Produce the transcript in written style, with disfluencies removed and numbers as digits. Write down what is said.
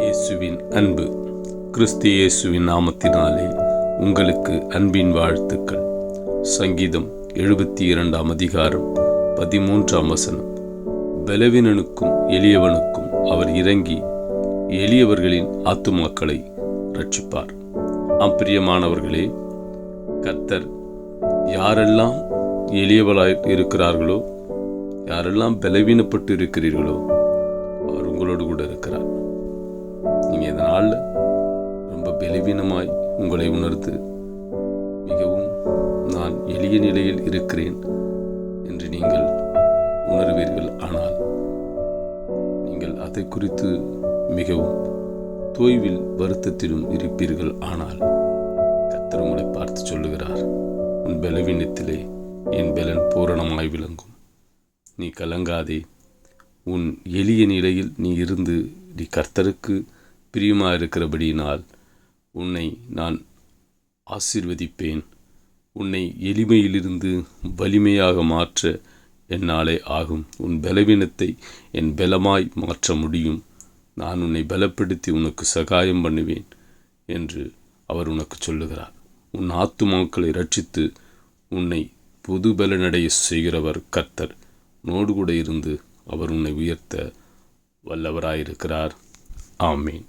இயேசுவின் அன்பு. கிறிஸ்து இயேசுவின் நாமத்தினாலே உங்களுக்கு அன்பின் வாழ்த்துக்கள். சங்கீதம் 72 அதிகாரம் 13 வசனம். பலவீனனுக்கும் எளியவனுக்கும் அவர் இறங்கி எளியவர்களின் ஆத்துமாக்களை ரட்சிப்பார். பிரியமானவர்களே, கர்த்தர் யாரெல்லாம் எளியவளாய் இருக்கிறார்களோ, யாரெல்லாம் பலவீனப்பட்டு இருக்கிறீர்களோ, அவர் உங்களோடு கூட இருக்கிறார். நீங்கள் இதனால் ரொம்ப பலவீனமாய் உங்களை உணர்ந்து மிகவும் நான் எளிய நிலையில் இருக்கிறேன் என்று நீங்கள் உணர்வீர்கள். ஆனால் நீங்கள் அதை குறித்து மிகவும் தோய்வில் வருத்தத்திலும் இருப்பீர்கள். ஆனால் கர்த்தர் உங்களை பார்த்து சொல்லுகிறார், உன் பலவீனத்திலே என் பலன் பூரணமாய் விளங்கும். நீ கலங்காதே. உன் எளிய நிலையில் நீ இருந்து நீ கர்த்தருக்கு பிரியமாக இருக்கிறபடியினால் உன்னை நான் ஆசீர்வதிப்பேன். உன்னை எளிமையிலிருந்து வலிமையாக மாற்ற என்னாலே ஆகும். உன் பலவீனத்தை என் பலமாய் மாற்ற முடியும். நான் உன்னை பலப்படுத்தி உனக்கு சகாயம் பண்ணுவேன் என்று அவர் உனக்கு சொல்லுகிறார். உன் ஆத்துமாக்களை ரட்சித்து உன்னை புது பலனடைய செய்கிறவர் கர்த்தர். உன்னோடு கூட இருந்து அவர் உன்னை உயர்த்த வல்லவராயிருக்கிறார். ஆமேன்.